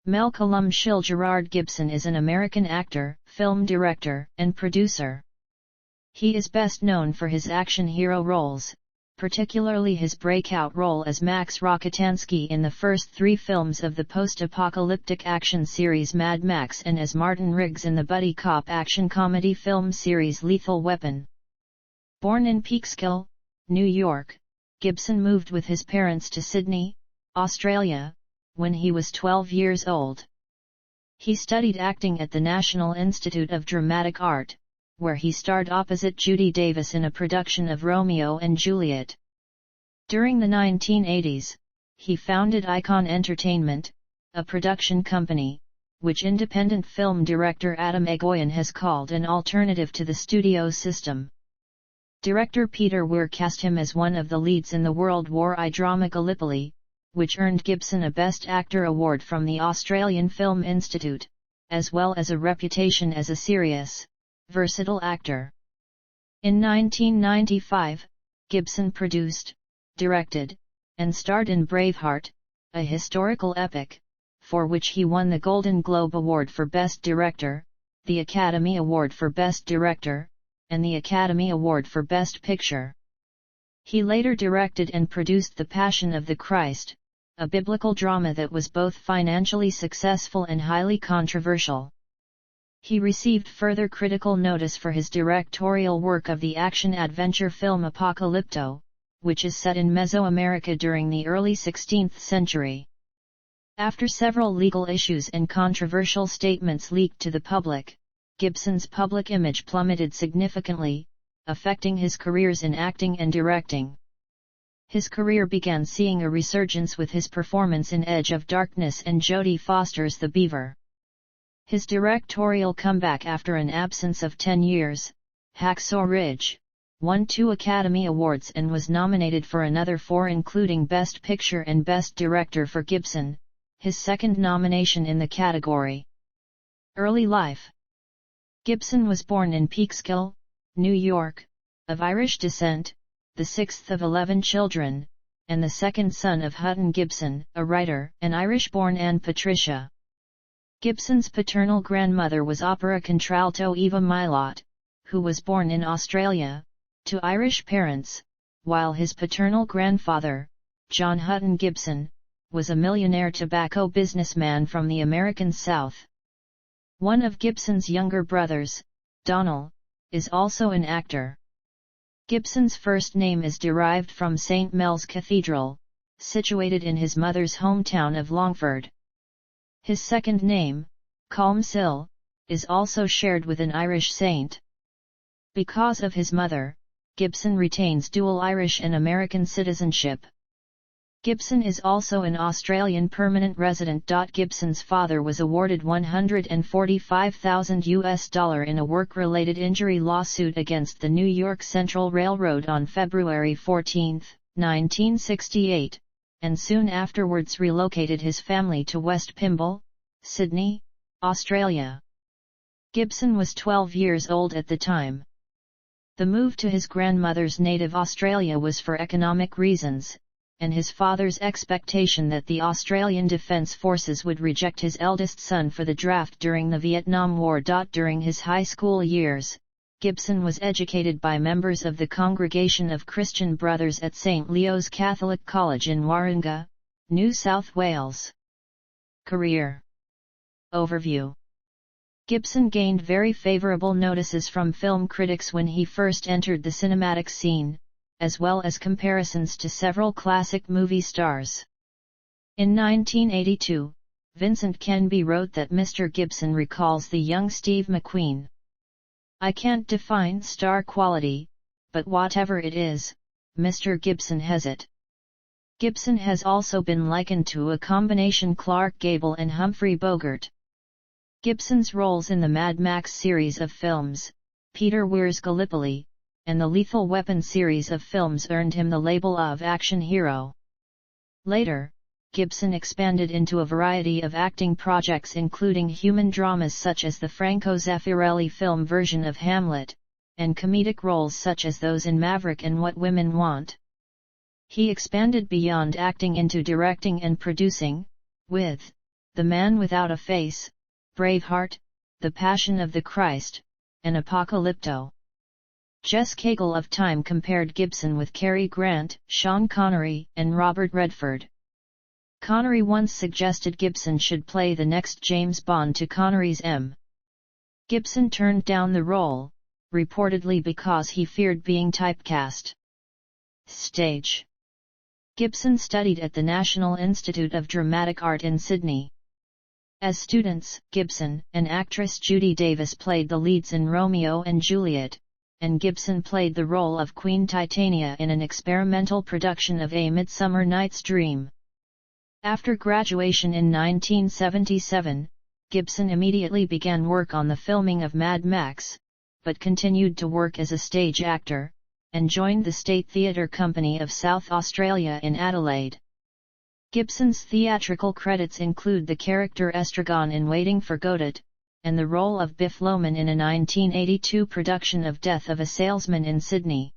Mel Columcille Gerard Gibson is an American actor, film director, and producer. He is best known for his action hero roles, particularly his breakout role as Max Rokitansky in the first three films of the post-apocalyptic action series Mad Max and as Martin Riggs in the buddy cop action comedy film series Lethal Weapon. Born in Peekskill, New York, Gibson moved with his parents to Sydney, Australia, when he was 12 years old. He studied acting at the National Institute of Dramatic Art, where he starred opposite Judy Davis in a production of Romeo and Juliet. During the 1980s, he founded Icon Entertainment, a production company, which independent film director Adam Egoyan has called an alternative to the studio system. Director Peter Weir cast him as one of the leads in the World War I drama Gallipoli, which earned Gibson a Best Actor award from the Australian Film Institute, as well as a reputation as a serious, versatile actor. In 1995, Gibson produced, directed, and starred in Braveheart, a historical epic, for which he won the Golden Globe Award for Best Director, the Academy Award for Best Director, and the Academy Award for Best Picture. He later directed and produced The Passion of the Christ, a biblical drama that was both financially successful and highly controversial. He received further critical notice for his directorial work of the action-adventure film Apocalypto, which is set in Mesoamerica during the early 16th century. After several legal issues and controversial statements leaked to the public, Gibson's public image plummeted significantly, affecting his careers in acting and directing. His career began seeing a resurgence with his performance in Edge of Darkness and Jodie Foster's The Beaver. His directorial comeback after an absence of 10 years, Hacksaw Ridge, won 2 Academy Awards and was nominated for another 4 including Best Picture and Best Director for Gibson, his second nomination in the category. Early life. Gibson was born in Peekskill, New York, of Irish descent, the 6th of 11 children, and the second son of Hutton Gibson, a writer, and Irish-born Anne Patricia. Gibson's paternal grandmother was opera contralto Eva Milot, who was born in Australia, to Irish parents, while his paternal grandfather, John Hutton Gibson, was a millionaire tobacco businessman from the American South. One of Gibson's younger brothers, Donald, is also an actor. Gibson's first name is derived from St. Mel's Cathedral, situated in his mother's hometown of Longford. His second name, Columcille, is also shared with an Irish saint. Because of his mother, Gibson retains dual Irish and American citizenship. Gibson is also an Australian permanent resident. Gibson's father was awarded $145,000 in a work-related injury lawsuit against the New York Central Railroad on February 14, 1968, and soon afterwards relocated his family to West Pymble, Sydney, Australia. Gibson was 12 years old at the time. The move to his grandmother's native Australia was for economic reasons, and his father's expectation that the Australian Defence Forces would reject his eldest son for the draft during the Vietnam War. During his high school years, Gibson was educated by members of the Congregation of Christian Brothers at St. Leo's Catholic College in Warringah, New South Wales. Career Overview. Gibson gained very favourable notices from film critics when he first entered the cinematic scene, as well as comparisons to several classic movie stars. In 1982, Vincent Kenby wrote that Mr. Gibson recalls the young Steve McQueen. "I can't define star quality, but whatever it is, Mr. Gibson has it." Gibson has also been likened to a combination Clark Gable and Humphrey Bogart. Gibson's roles in the Mad Max series of films, Peter Weir's Gallipoli, and the Lethal Weapon series of films earned him the label of action hero. Later, Gibson expanded into a variety of acting projects including human dramas such as the Franco Zeffirelli film version of Hamlet, and comedic roles such as those in Maverick and What Women Want. He expanded beyond acting into directing and producing, with The Man Without a Face, Braveheart, The Passion of the Christ, and Apocalypto. Jess Cagle of Time compared Gibson with Cary Grant, Sean Connery, and Robert Redford. Connery once suggested Gibson should play the next James Bond to Connery's M. Gibson turned down the role, reportedly because he feared being typecast. Stage. Gibson studied at the National Institute of Dramatic Art in Sydney. As students, Gibson and actress Judy Davis played the leads in Romeo and Juliet, and Gibson played the role of Queen Titania in an experimental production of A Midsummer Night's Dream. After graduation in 1977, Gibson immediately began work on the filming of Mad Max, but continued to work as a stage actor, and joined the State Theatre Company of South Australia in Adelaide. Gibson's theatrical credits include the character Estragon in Waiting for Godot, and the role of Biff Loman in a 1982 production of Death of a Salesman in Sydney.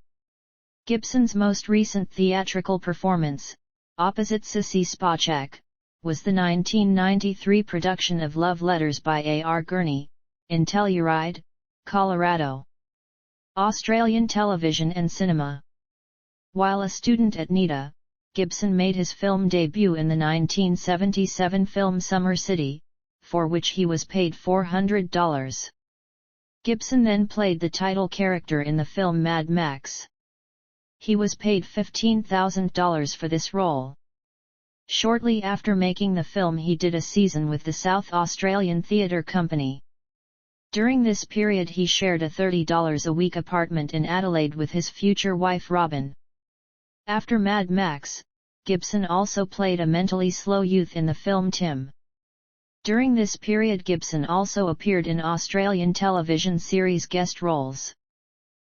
Gibson's most recent theatrical performance, opposite Sissy Spacek, was the 1993 production of Love Letters by A.R. Gurney, in Telluride, Colorado. Australian television and cinema. While a student at NIDA, Gibson made his film debut in the 1977 film Summer City, for which he was paid $400. Gibson then played the title character in the film Mad Max. He was paid $15,000 for this role. Shortly after making the film he did a season with the South Australian Theatre Company. During this period he shared a $30 a week apartment in Adelaide with his future wife Robin. After Mad Max, Gibson also played a mentally slow youth in the film Tim. During this period Gibson also appeared in Australian television series guest roles.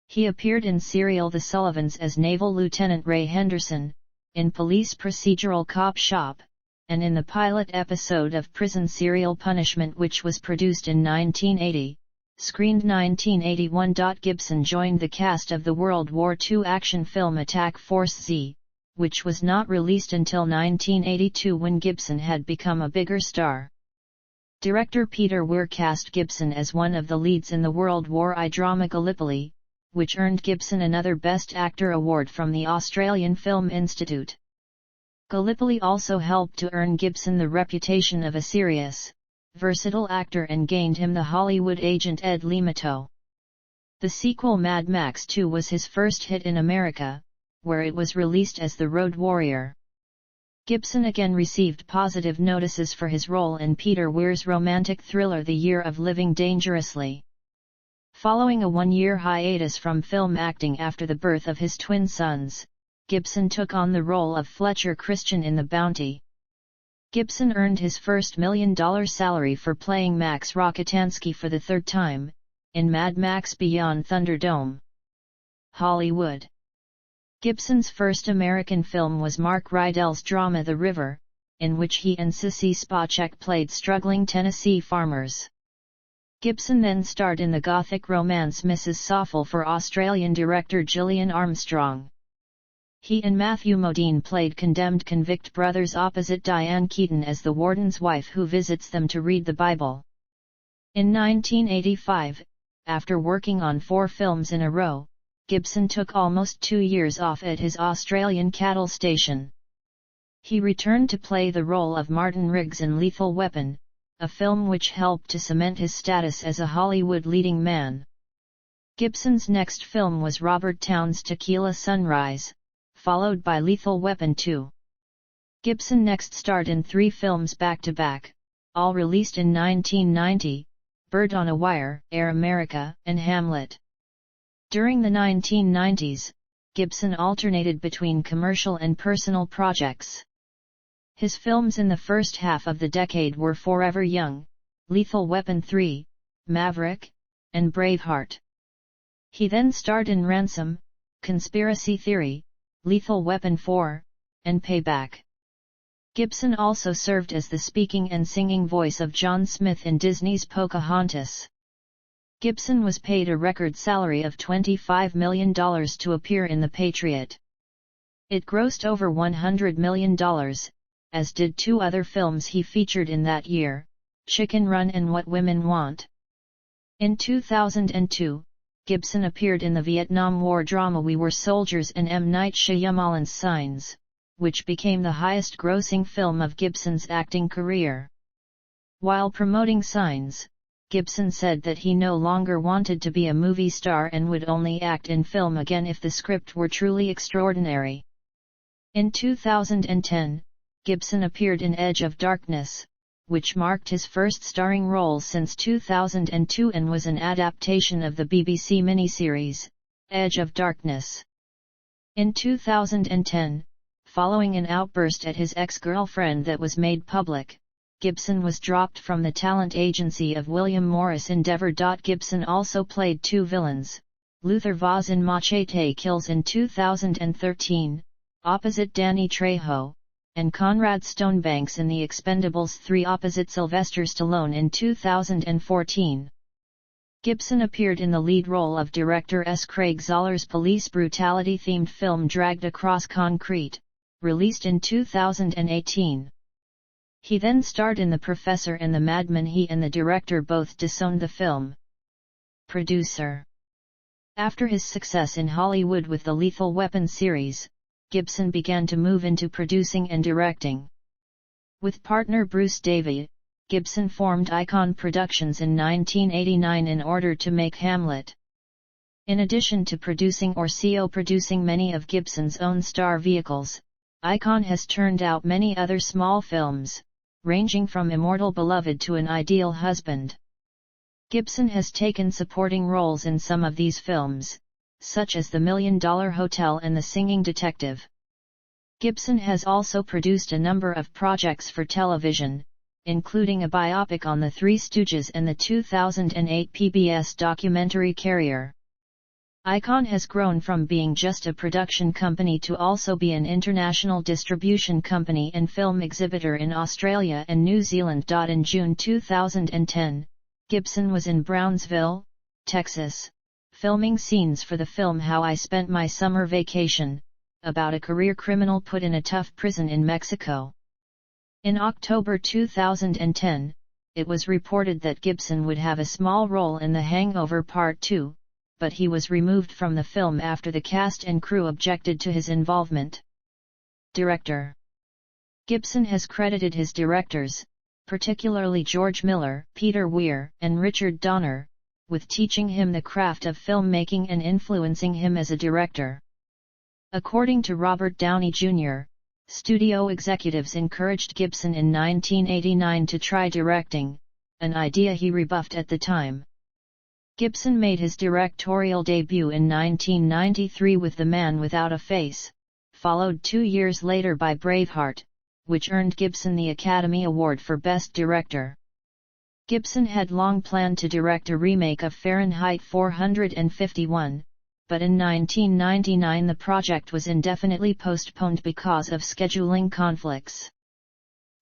He appeared in serial The Sullivans as Naval Lieutenant Ray Henderson, in Police Procedural Cop Shop, and in the pilot episode of Prison Serial Punishment which was produced in 1980, screened 1981. Gibson joined the cast of the World War II action film Attack Force Z, which was not released until 1982 when Gibson had become a bigger star. Director Peter Weir cast Gibson as one of the leads in the World War I drama Gallipoli, which earned Gibson another Best Actor award from the Australian Film Institute. Gallipoli also helped to earn Gibson the reputation of a serious, versatile actor and gained him the Hollywood agent Ed Limato. The sequel Mad Max 2 was his first hit in America, where it was released as The Road Warrior. Gibson again received positive notices for his role in Peter Weir's romantic thriller The Year of Living Dangerously. Following a one-year hiatus from film acting after the birth of his twin sons, Gibson took on the role of Fletcher Christian in The Bounty. Gibson earned his first $1 million salary for playing Max Rokitansky for the third time, in Mad Max Beyond Thunderdome. Hollywood. Gibson's first American film was Mark Rydell's drama The River, in which he and Sissy Spacek played struggling Tennessee farmers. Gibson then starred in the gothic romance Mrs. Soffel for Australian director Gillian Armstrong. He and Matthew Modine played condemned convict brothers opposite Diane Keaton as the warden's wife who visits them to read the Bible. In 1985, after working on 4 films in a row, Gibson took almost 2 years off at his Australian cattle station. He returned to play the role of Martin Riggs in Lethal Weapon, a film which helped to cement his status as a Hollywood leading man. Gibson's next film was Robert Towne's Tequila Sunrise, followed by Lethal Weapon 2. Gibson next starred in 3 films back-to-back, all released in 1990, Bird on a Wire, Air America, and Hamlet. During the 1990s, Gibson alternated between commercial and personal projects. His films in the first half of the decade were Forever Young, Lethal Weapon 3, Maverick, and Braveheart. He then starred in Ransom, Conspiracy Theory, Lethal Weapon 4, and Payback. Gibson also served as the speaking and singing voice of John Smith in Disney's Pocahontas. Gibson was paid a record salary of $25 million to appear in The Patriot. It grossed over $100 million, as did two other films he featured in that year, Chicken Run and What Women Want. In 2002, Gibson appeared in the Vietnam War drama We Were Soldiers and M. Night Shyamalan's Signs, which became the highest-grossing film of Gibson's acting career. While promoting Signs, Gibson said that he no longer wanted to be a movie star and would only act in film again if the script were truly extraordinary. In 2010, Gibson appeared in Edge of Darkness, which marked his first starring role since 2002 and was an adaptation of the BBC miniseries, Edge of Darkness. In 2010, following an outburst at his ex-girlfriend that was made public, Gibson was dropped from the talent agency of William Morris Endeavor. Gibson also played two villains, Luther Vaz in Machete Kills in 2013, opposite Danny Trejo, and Conrad Stonebanks in The Expendables 3 opposite Sylvester Stallone in 2014. Gibson appeared in the lead role of director S. Craig Zahler's police brutality-themed film Dragged Across Concrete, released in 2018. He then starred in The Professor and The Madman. He and the director both disowned the film. Producer. After his success in Hollywood with the Lethal Weapon series, Gibson began to move into producing and directing. With partner Bruce Davey, Gibson formed Icon Productions in 1989 in order to make Hamlet. In addition to producing or co-producing many of Gibson's own star vehicles, Icon has turned out many other small films, ranging from Immortal Beloved to An Ideal Husband. Gibson has taken supporting roles in some of these films, such as The $1 Million Hotel and The Singing Detective. Gibson has also produced a number of projects for television, including a biopic on the Three Stooges and the 2008 PBS documentary Carrier. Icon has grown from being just a production company to also be an international distribution company and film exhibitor in Australia and New Zealand. In June 2010, Gibson was in Brownsville, Texas, filming scenes for the film How I Spent My Summer Vacation, about a career criminal put in a tough prison in Mexico. In October 2010, it was reported that Gibson would have a small role in The Hangover Part 2, but he was removed from the film after the cast and crew objected to his involvement. Director. Gibson has credited his directors, particularly George Miller, Peter Weir, and Richard Donner, with teaching him the craft of filmmaking and influencing him as a director. According to Robert Downey Jr., studio executives encouraged Gibson in 1989 to try directing, an idea he rebuffed at the time. Gibson made his directorial debut in 1993 with The Man Without a Face, followed 2 years later by Braveheart, which earned Gibson the Academy Award for Best Director. Gibson had long planned to direct a remake of Fahrenheit 451, but in 1999 the project was indefinitely postponed because of scheduling conflicts.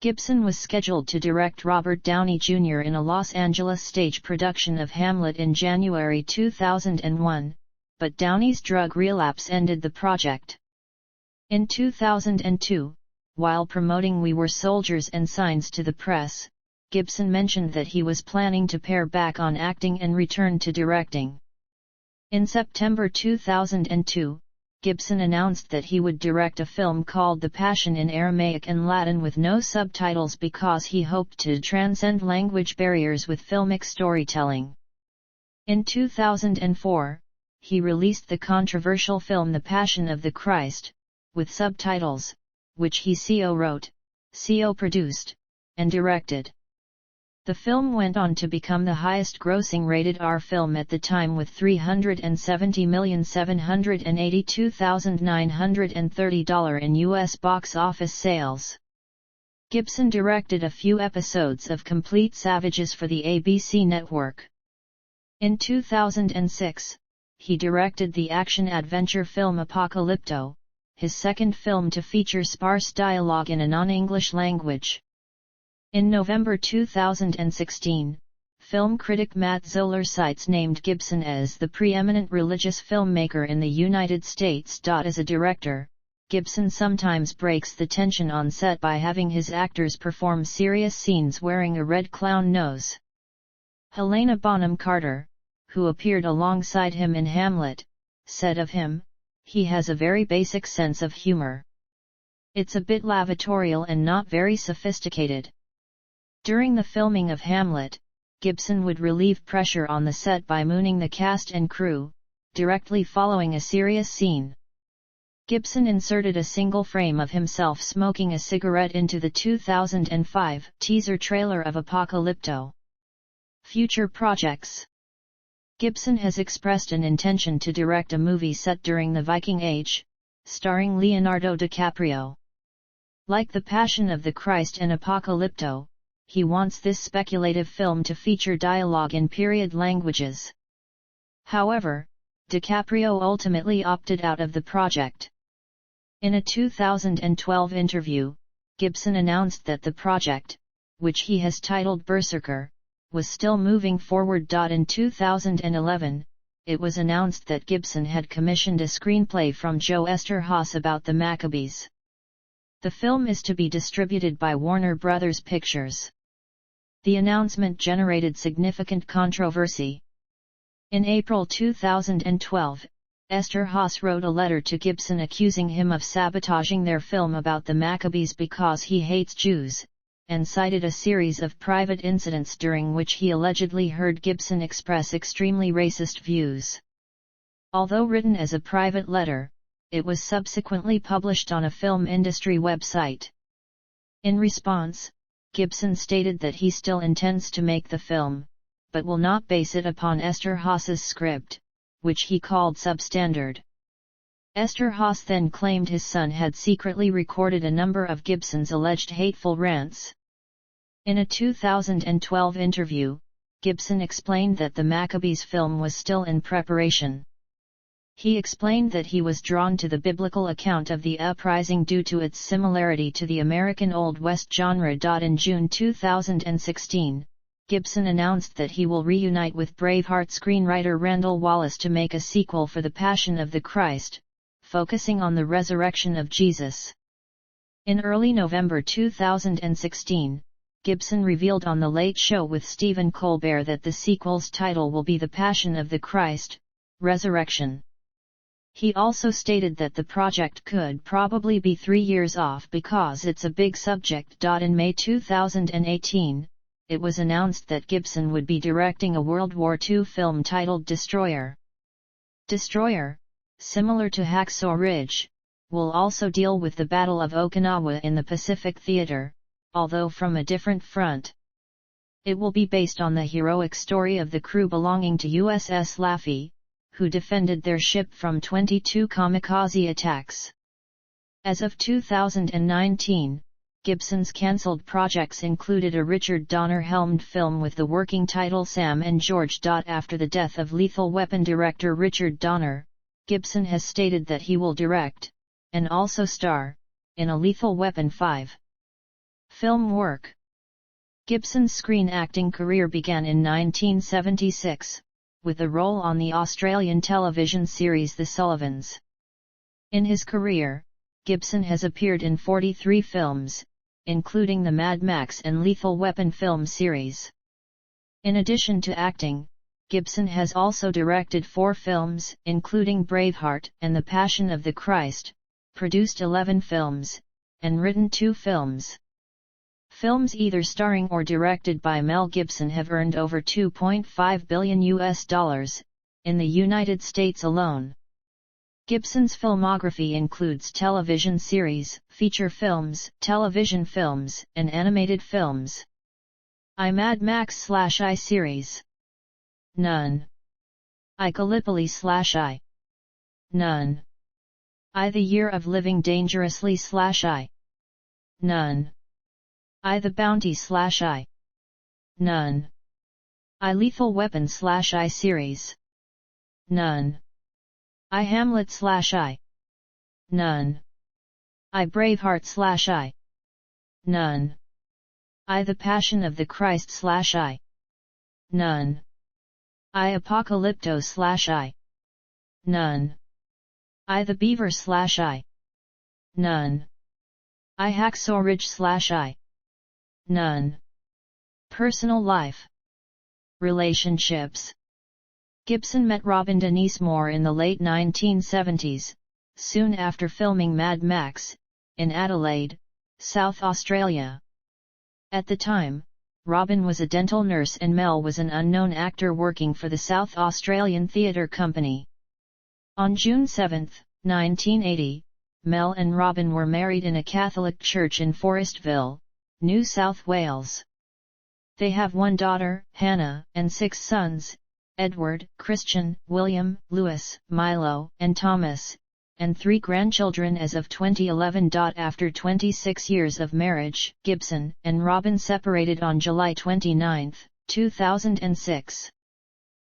Gibson was scheduled to direct Robert Downey Jr. in a Los Angeles stage production of Hamlet in January 2001, but Downey's drug relapse ended the project. In 2002, while promoting We Were Soldiers and Signs to the press, Gibson mentioned that he was planning to pare back on acting and return to directing. In September 2002, Gibson announced that he would direct a film called The Passion in Aramaic and Latin with no subtitles because he hoped to transcend language barriers with filmic storytelling. In 2004, he released the controversial film The Passion of the Christ, with subtitles, which he co-wrote, co-produced, and directed. The film went on to become the highest-grossing rated R film at the time with $370,782,930 in U.S. box office sales. Gibson directed a few episodes of Complete Savages for the ABC network. In 2006, he directed the action-adventure film Apocalypto, his second film to feature sparse dialogue in a non-English language. In November 2016, film critic Matt Zoller cites named Gibson as the preeminent religious filmmaker in the United States. As a director, Gibson sometimes breaks the tension on set by having his actors perform serious scenes wearing a red clown nose. Helena Bonham Carter, who appeared alongside him in Hamlet, said of him, "He has a very basic sense of humor. It's a bit lavatorial and not very sophisticated." During the filming of Hamlet, Gibson would relieve pressure on the set by mooning the cast and crew, directly following a serious scene. Gibson inserted a single frame of himself smoking a cigarette into the 2005 teaser trailer of Apocalypto. Future projects. Gibson has expressed an intention to direct a movie set during the Viking Age, starring Leonardo DiCaprio. Like The Passion of the Christ and Apocalypto, he wants this speculative film to feature dialogue in period languages. However, DiCaprio ultimately opted out of the project. In a 2012 interview, Gibson announced that the project, which he has titled Berserker, was still moving forward. In 2011, it was announced that Gibson had commissioned a screenplay from Joe Eszterhas about the Maccabees. The film is to be distributed by Warner Bros. Pictures. The announcement generated significant controversy. In April 2012, Eszterhas wrote a letter to Gibson accusing him of sabotaging their film about the Maccabees because he hates Jews, and cited a series of private incidents during which he allegedly heard Gibson express extremely racist views. Although written as a private letter, it was subsequently published on a film industry website. In response, Gibson stated that he still intends to make the film, but will not base it upon Eszterhas's script, which he called substandard. Eszterhas then claimed his son had secretly recorded a number of Gibson's alleged hateful rants. In a 2012 interview, Gibson explained that the Maccabees film was still in preparation. He explained that he was drawn to the biblical account of the uprising due to its similarity to the American Old West genre. In June 2016, Gibson announced that he will reunite with Braveheart screenwriter Randall Wallace to make a sequel for The Passion of the Christ, focusing on the resurrection of Jesus. In early November 2016, Gibson revealed on The Late Show with Stephen Colbert that the sequel's title will be The Passion of the Christ, Resurrection. He also stated that the project could probably be 3 years off because it's a big subject. In May 2018, it was announced that Gibson would be directing a World War II film titled Destroyer. Destroyer, similar to Hacksaw Ridge, will also deal with the Battle of Okinawa in the Pacific Theater, although from a different front. It will be based on the heroic story of the crew belonging to USS Laffey, who defended their ship from 22 kamikaze attacks. As of 2019, Gibson's cancelled projects included a Richard Donner-helmed film with the working title Sam and George. After the death of Lethal Weapon director Richard Donner, Gibson has stated that he will direct, and also star, in a Lethal Weapon 5 film work. Gibson's screen acting career began in 1976, with a role on the Australian television series The Sullivans. In his career, Gibson has appeared in 43 films, including the Mad Max and Lethal Weapon film series. In addition to acting, Gibson has also directed 4 films, including Braveheart and The Passion of the Christ, produced 11 films, and written 2 films. Films either starring or directed by Mel Gibson have earned over $2.5 billion in the United States alone. Gibson's filmography includes television series, feature films, television films, and animated films. I Mad Max/I series. None. I Gallipoli/I. None. I The Year of Living Dangerously/I. None. I The Bounty/I. None. I Lethal Weapon/I series. None. I Hamlet/I. None. I Braveheart/I. None. I The Passion of the Christ/I. None. I Apocalypto/I. None. I The Beaver/I. None. I hacksaw/I. None. Personal life. Relationships. Gibson met Robin Denise Moore in the late 1970s, soon after filming Mad Max, in Adelaide, South Australia. At the time, Robin was a dental nurse and Mel was an unknown actor working for the South Australian Theatre Company. On June 7, 1980, Mel and Robin were married in a Catholic church in Forestville, New South Wales. They have one daughter, Hannah, and 6 sons, Edward, Christian, William, Louis, Milo, and Thomas, and 3 grandchildren as of 2011. After 26 years of marriage, Gibson and Robin separated on July 29, 2006.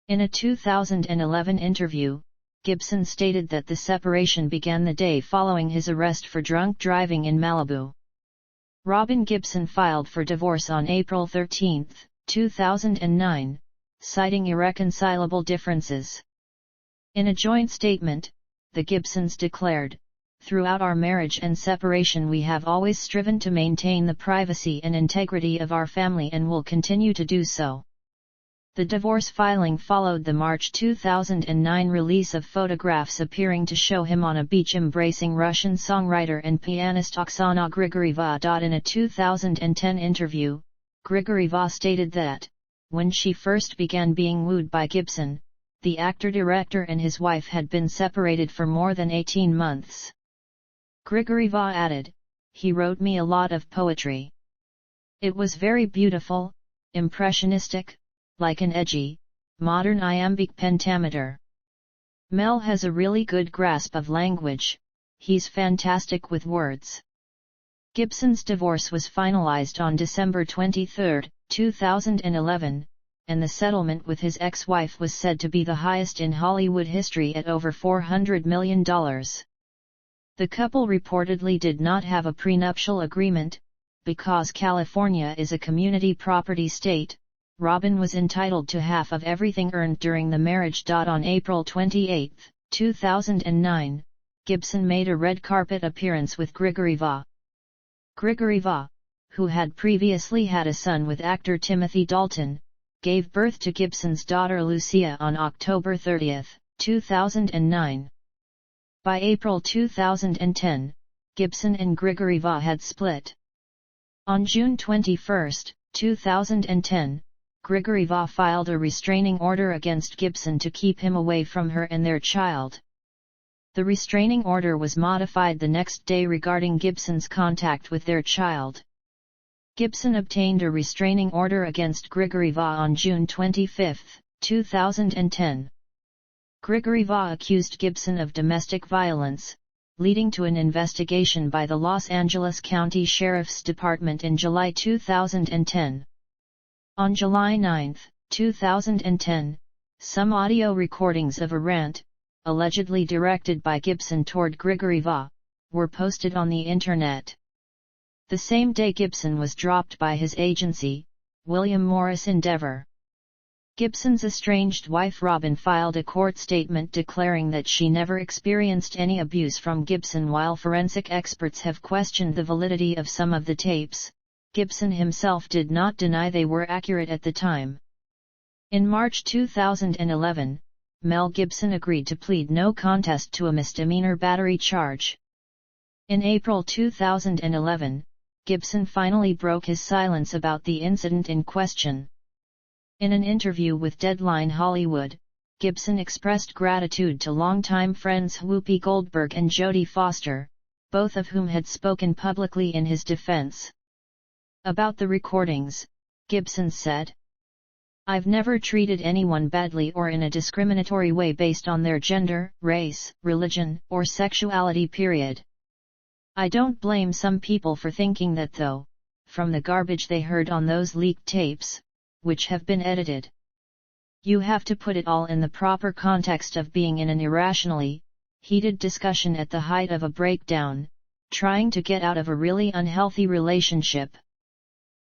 In a 2011 interview, Gibson stated that the separation began the day following his arrest for drunk driving in Malibu. Robin Gibson filed for divorce on April 13, 2009, citing irreconcilable differences. In a joint statement, the Gibsons declared, "Throughout our marriage and separation we have always striven to maintain the privacy and integrity of our family and will continue to do so." The divorce filing followed the March 2009 release of photographs appearing to show him on a beach embracing Russian songwriter and pianist Oksana Grigorieva. In a 2010 interview, Grigorieva stated that, when she first began being wooed by Gibson, the actor-director and his wife had been separated for more than 18 months. Grigorieva added, "He wrote me a lot of poetry. It was very beautiful, impressionistic, like an edgy, modern iambic pentameter. Mel has a really good grasp of language, he's fantastic with words." Gibson's divorce was finalized on December 23, 2011, and the settlement with his ex-wife was said to be the highest in Hollywood history at over $400 million. The couple reportedly did not have a prenuptial agreement, because California is a community property state. Robin was entitled to half of everything earned during the marriage. On April 28, 2009, Gibson made a red carpet appearance with Grigorieva. Grigorieva, who had previously had a son with actor Timothy Dalton, gave birth to Gibson's daughter Lucia on October 30, 2009. By April 2010, Gibson and Grigorieva had split. On June 21, 2010, Grigorieva filed a restraining order against Gibson to keep him away from her and their child. The restraining order was modified the next day regarding Gibson's contact with their child. Gibson obtained a restraining order against Grigorieva on June 25, 2010. Grigorieva accused Gibson of domestic violence, leading to an investigation by the Los Angeles County Sheriff's Department in July 2010. On July 9, 2010, some audio recordings of a rant, allegedly directed by Gibson toward Grigorieva, were posted on the Internet. The same day Gibson was dropped by his agency, William Morris Endeavor. Gibson's estranged wife Robin filed a court statement declaring that she never experienced any abuse from Gibson. While forensic experts have questioned the validity of some of the tapes, Gibson himself did not deny they were accurate at the time. In March 2011, Mel Gibson agreed to plead no contest to a misdemeanor battery charge. In April 2011, Gibson finally broke his silence about the incident in question. In an interview with Deadline Hollywood, Gibson expressed gratitude to longtime friends Whoopi Goldberg and Jodie Foster, both of whom had spoken publicly in his defense. About the recordings, Gibson said, "I've never treated anyone badly or in a discriminatory way based on their gender, race, religion, or sexuality. I don't blame some people for thinking that though, from the garbage they heard on those leaked tapes, which have been edited. You have to put it all in the proper context of being in an irrationally heated discussion at the height of a breakdown, trying to get out of a really unhealthy relationship.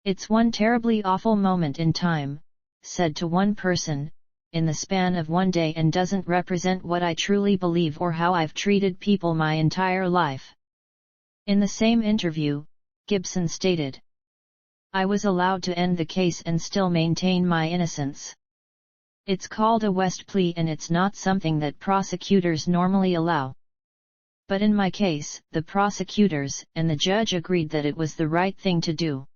It's one terribly awful moment in time," said to one person, "in the span of one day and doesn't represent what I truly believe or how I've treated people my entire life." In the same interview, Gibson stated, "I was allowed to end the case and still maintain my innocence. It's called a West plea and it's not something that prosecutors normally allow. But in my case, the prosecutors and the judge agreed that it was the right thing to do.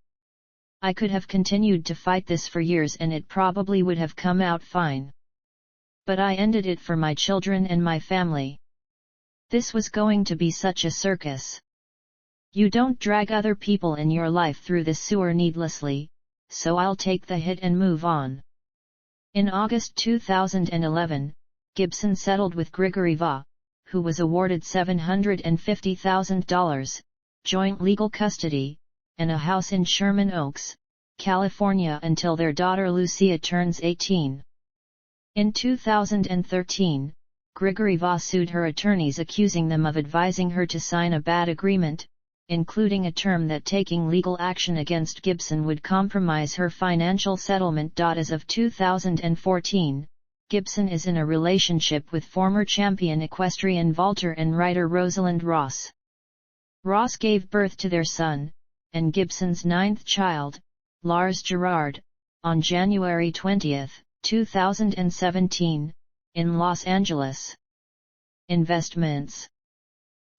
I could have continued to fight this for years and it probably would have come out fine. But I ended it for my children and my family. This was going to be such a circus. You don't drag other people in your life through the sewer needlessly, so I'll take the hit and move on." In August 2011, Gibson settled with Grigory Va, who was awarded $750,000, joint legal custody, and a house in Sherman Oaks, California until their daughter Lucia turns 18. In 2013, Grigory Va sued her attorneys accusing them of advising her to sign a bad agreement, including a term that taking legal action against Gibson would compromise her financial settlement. As of 2014, Gibson is in a relationship with former champion equestrian vaulter and writer Rosalind Ross. Ross gave birth to their son, and Gibson's ninth child, Lars Gerard, on January 20, 2017, in Los Angeles. Investments.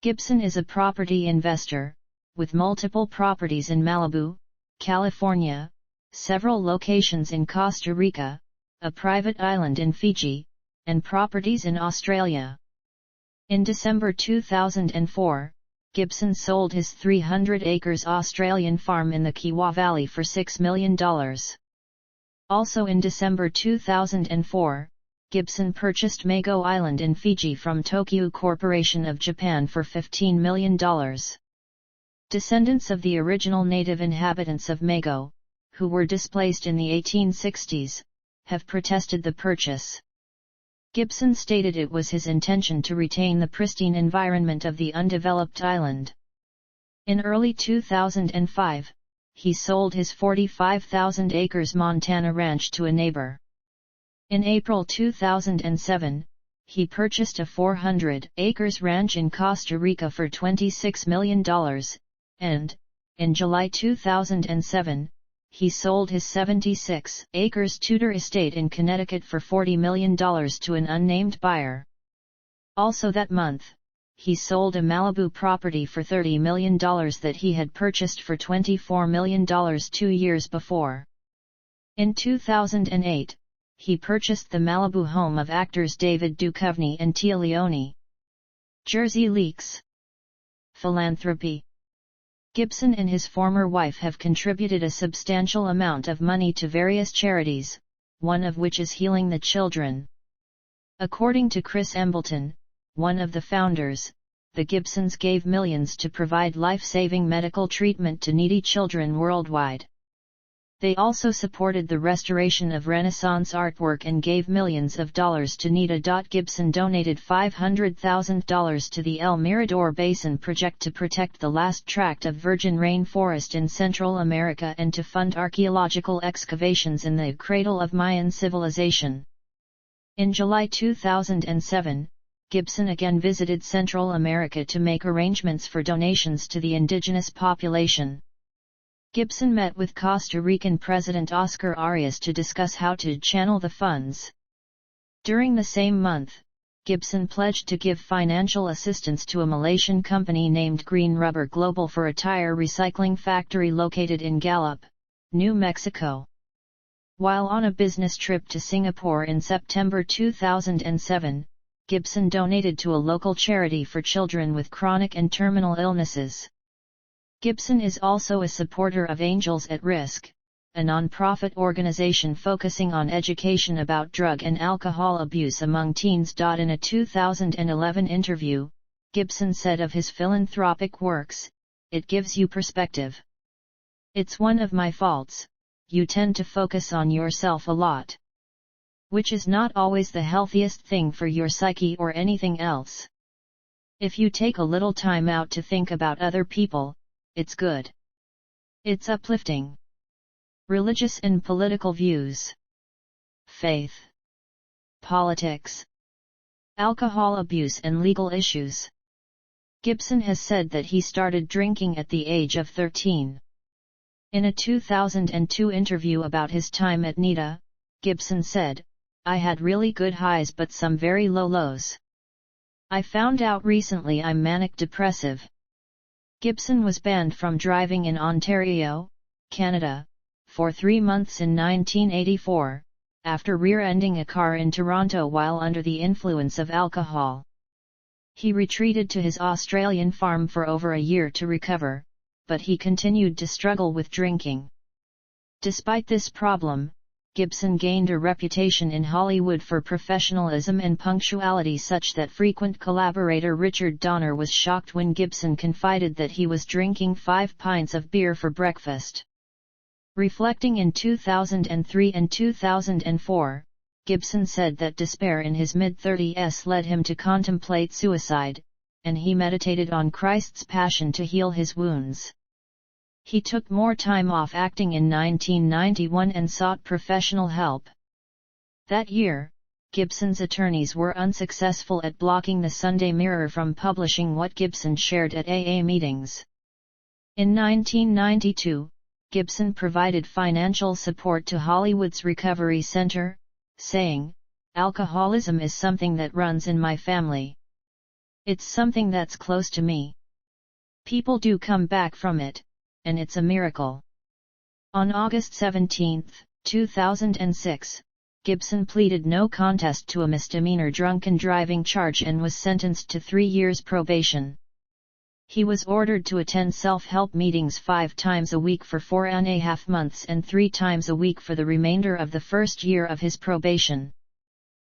Gibson is a property investor, with multiple properties in Malibu, California, several locations in Costa Rica, a private island in Fiji, and properties in Australia. In December 2004, Gibson sold his 300 acres Australian farm in the Kiowa Valley for $6 million. Also in December 2004, Gibson purchased Mago Island in Fiji from Tokyu Corporation of Japan for $15 million. Descendants of the original native inhabitants of Mago, who were displaced in the 1860s, have protested the purchase. Gibson stated it was his intention to retain the pristine environment of the undeveloped island. In early 2005, he sold his 45,000 acres Montana ranch to a neighbor. In April 2007, he purchased a 400 acres ranch in Costa Rica for $26 million, and, in July 2007, he sold his 76 acres Tudor estate in Connecticut for $40 million to an unnamed buyer. Also that month, he sold a Malibu property for $30 million that he had purchased for $24 million 2 years before. In 2008, he purchased the Malibu home of actors David Duchovny and Tia Leone. Jersey Leaks. Philanthropy. Gibson and his former wife have contributed a substantial amount of money to various charities, one of which is Healing the Children. According to Chris Embleton, one of the founders, the Gibsons gave millions to provide life-saving medical treatment to needy children worldwide. They also supported the restoration of Renaissance artwork and gave millions of dollars to NEDA. Gibson donated $500,000 to the El Mirador Basin Project to protect the last tract of virgin rainforest in Central America and to fund archaeological excavations in the cradle of Mayan civilization. In July 2007, Gibson again visited Central America to make arrangements for donations to the indigenous population. Gibson met with Costa Rican President Oscar Arias to discuss how to channel the funds. During the same month, Gibson pledged to give financial assistance to a Malaysian company named Green Rubber Global for a tire recycling factory located in Gallup, New Mexico. While on a business trip to Singapore in September 2007, Gibson donated to a local charity for children with chronic and terminal illnesses. Gibson is also a supporter of Angels at Risk, a non-profit organization focusing on education about drug and alcohol abuse among teens. In a 2011 interview, Gibson said of his philanthropic works, "It gives you perspective. It's one of my faults, you tend to focus on yourself a lot. Which is not always the healthiest thing for your psyche or anything else. If you take a little time out to think about other people, it's good. It's uplifting." Religious and political views. Faith. Politics. Alcohol abuse and legal issues. Gibson has said that he started drinking at the age of 13. In a 2002 interview about his time at NIDA, Gibson said, "I had really good highs but some very low lows. I found out recently I'm manic-depressive." Gibson was banned from driving in Ontario, Canada, for 3 months in 1984, after rear-ending a car in Toronto while under the influence of alcohol. He retreated to his Australian farm for over a year to recover, but he continued to struggle with drinking. Despite this problem, Gibson gained a reputation in Hollywood for professionalism and punctuality such that frequent collaborator Richard Donner was shocked when Gibson confided that he was drinking 5 pints of beer for breakfast. Reflecting in 2003 and 2004, Gibson said that despair in his mid-30s led him to contemplate suicide, and he meditated on Christ's passion to heal his wounds. He took more time off acting in 1991 and sought professional help. That year, Gibson's attorneys were unsuccessful at blocking the Sunday Mirror from publishing what Gibson shared at AA meetings. In 1992, Gibson provided financial support to Hollywood's Recovery Center, saying, "Alcoholism is something that runs in my family. It's something that's close to me. People do come back from it, and it's a miracle." On August 17, 2006, Gibson pleaded no contest to a misdemeanor drunken driving charge and was sentenced to 3 years probation. He was ordered to attend self-help meetings 5 times a week for 4.5 months and 3 times a week for the remainder of the first year of his probation.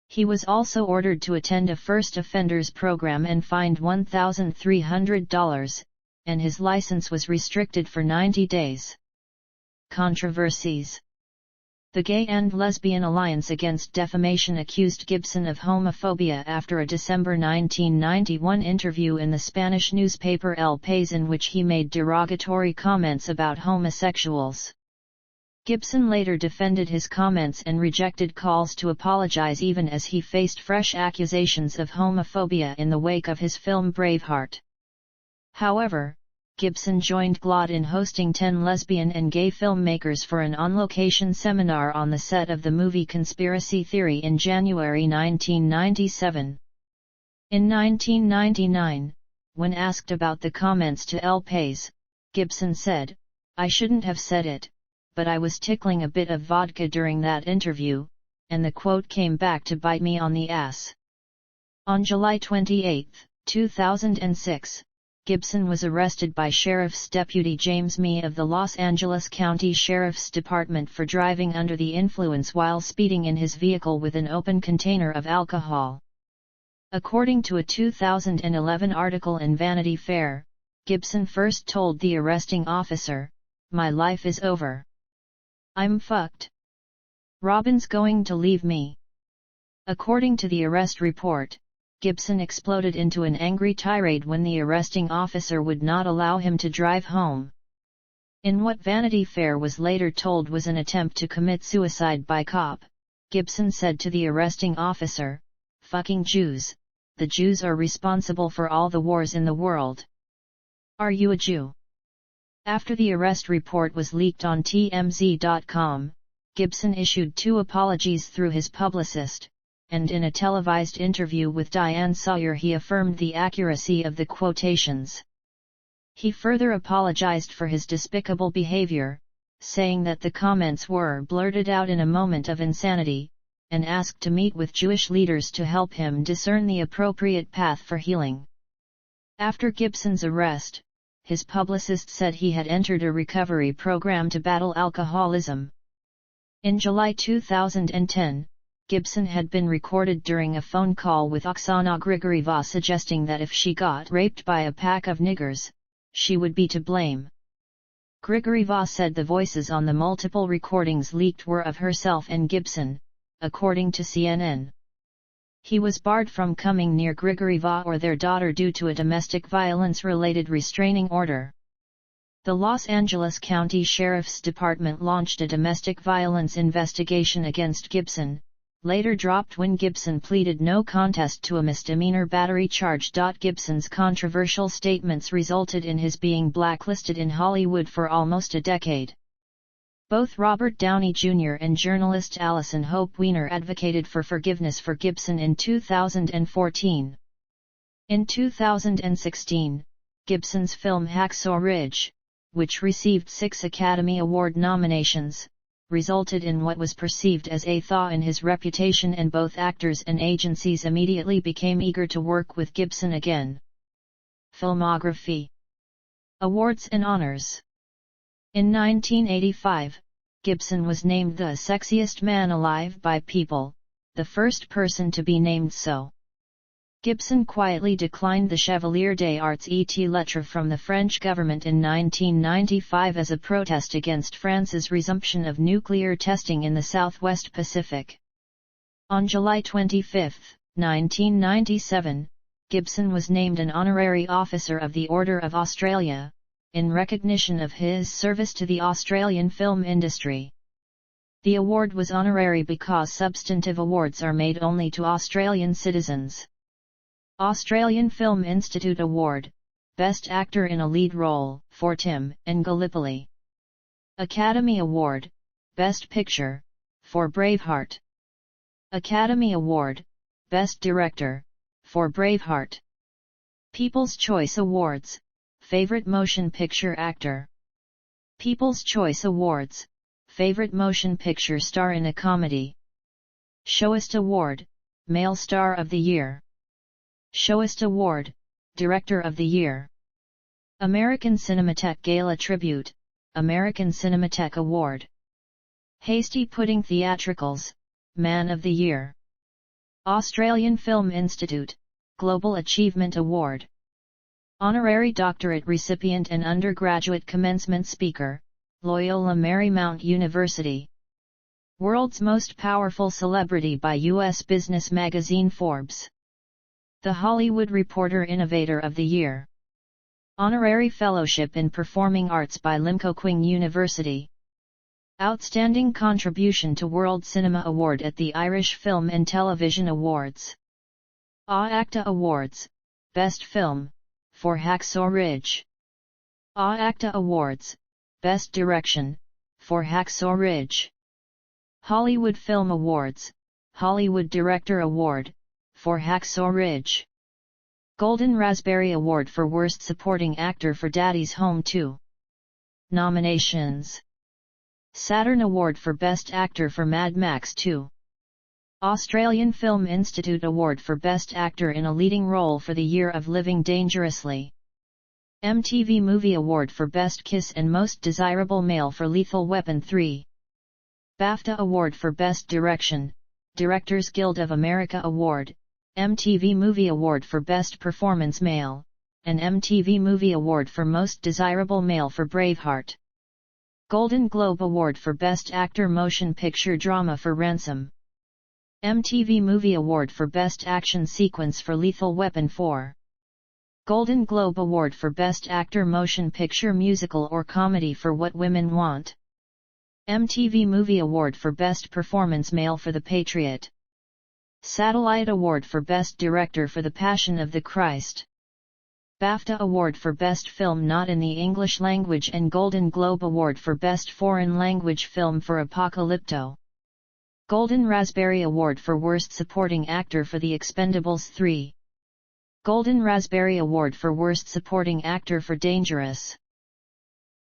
He was also ordered to attend a first offenders program and fined $1,300, and his license was restricted for 90 days. Controversies. The Gay and Lesbian Alliance Against Defamation accused Gibson of homophobia after a December 1991 interview in the Spanish newspaper El País in which he made derogatory comments about homosexuals. Gibson later defended his comments and rejected calls to apologize even as he faced fresh accusations of homophobia in the wake of his film Braveheart. However, Gibson joined GLAAD in hosting 10 lesbian and gay filmmakers for an on-location seminar on the set of the movie Conspiracy Theory in January 1997. In 1999, when asked about the comments to El País, Gibson said, "I shouldn't have said it, but I was tickling a bit of vodka during that interview, and the quote came back to bite me on the ass." On July 28, 2006, Gibson was arrested by Sheriff's Deputy James Mee of the Los Angeles County Sheriff's Department for driving under the influence while speeding in his vehicle with an open container of alcohol. According to a 2011 article in Vanity Fair, Gibson first told the arresting officer, "My life is over. I'm fucked. Robin's going to leave me." According to the arrest report, Gibson exploded into an angry tirade when the arresting officer would not allow him to drive home. In what Vanity Fair was later told was an attempt to commit suicide by cop, Gibson said to the arresting officer, "Fucking Jews, the Jews are responsible for all the wars in the world. Are you a Jew?" After the arrest report was leaked on TMZ.com, Gibson issued 2 apologies through his publicist, and in a televised interview with Diane Sawyer he affirmed the accuracy of the quotations. He further apologized for his despicable behavior, saying that the comments were blurted out in a moment of insanity, and asked to meet with Jewish leaders to help him discern the appropriate path for healing. After Gibson's arrest, his publicist said he had entered a recovery program to battle alcoholism. In July 2010, Gibson had been recorded during a phone call with Oksana Grigorieva suggesting that if she got raped by a pack of niggers, she would be to blame. Grigorieva said the voices on the multiple recordings leaked were of herself and Gibson, according to CNN. He was barred from coming near Grigorieva or their daughter due to a domestic violence-related restraining order. The Los Angeles County Sheriff's Department launched a domestic violence investigation against Gibson, later dropped when Gibson pleaded no contest to a misdemeanor battery charge. Gibson's controversial statements resulted in his being blacklisted in Hollywood for almost a decade. Both Robert Downey Jr. and journalist Allison Hope Weiner advocated for forgiveness for Gibson in 2014. In 2016, Gibson's film Hacksaw Ridge, which received 6 Academy Award nominations, resulted in what was perceived as a thaw in his reputation, and both actors and agencies immediately became eager to work with Gibson again. Filmography. Awards and honors. In 1985, Gibson was named the sexiest man alive by People, the first person to be named so. Gibson quietly declined the Chevalier des Arts et Lettres from the French government in 1995 as a protest against France's resumption of nuclear testing in the Southwest Pacific. On July 25, 1997, Gibson was named an honorary officer of the Order of Australia, in recognition of his service to the Australian film industry. The award was honorary because substantive awards are made only to Australian citizens. Australian Film Institute Award, Best Actor in a Lead Role, for Tim and Gallipoli. Academy Award, Best Picture, for Braveheart. Academy Award, Best Director, for Braveheart. People's Choice Awards, Favorite Motion Picture Actor. People's Choice Awards, Favorite Motion Picture Star in a Comedy. Showist Award, Male Star of the Year. Showist Award, Director of the Year. American Cinematheque Gala Tribute, American Cinematheque Award. Hasty Pudding Theatricals, Man of the Year. Australian Film Institute, Global Achievement Award. Honorary Doctorate recipient and undergraduate commencement speaker, Loyola Marymount University. World's Most Powerful Celebrity by U.S. Business magazine Forbes. The Hollywood Reporter Innovator of the Year. Honorary Fellowship in Performing Arts by Limcoquing University. Outstanding Contribution to World Cinema Award at the Irish Film and Television Awards. AACTA Awards, Best Film, for Hacksaw Ridge. AACTA Awards, Best Direction, for Hacksaw Ridge. Hollywood Film Awards, Hollywood Director Award, for Hacksaw Ridge. Golden Raspberry Award for Worst Supporting Actor for Daddy's Home 2. Nominations. Saturn Award for Best Actor for Mad Max 2. Australian Film Institute Award for Best Actor in a Leading Role for the Year of Living Dangerously. MTV Movie Award for Best Kiss and Most Desirable Male for Lethal Weapon 3. BAFTA Award for Best Direction, Directors Guild of America Award, MTV Movie Award for Best Performance Male, and MTV Movie Award for Most Desirable Male for Braveheart. Golden Globe Award for Best Actor Motion Picture Drama for Ransom. MTV Movie Award for Best Action Sequence for Lethal Weapon 4. Golden Globe Award for Best Actor Motion Picture Musical or Comedy for What Women Want. MTV Movie Award for Best Performance Male for The Patriot. Satellite Award for Best Director for The Passion of the Christ. BAFTA Award for Best Film Not in the English Language and Golden Globe Award for Best Foreign Language Film for Apocalypto. Golden Raspberry Award for Worst Supporting Actor for The Expendables 3. Golden Raspberry Award for Worst Supporting Actor for Dangerous.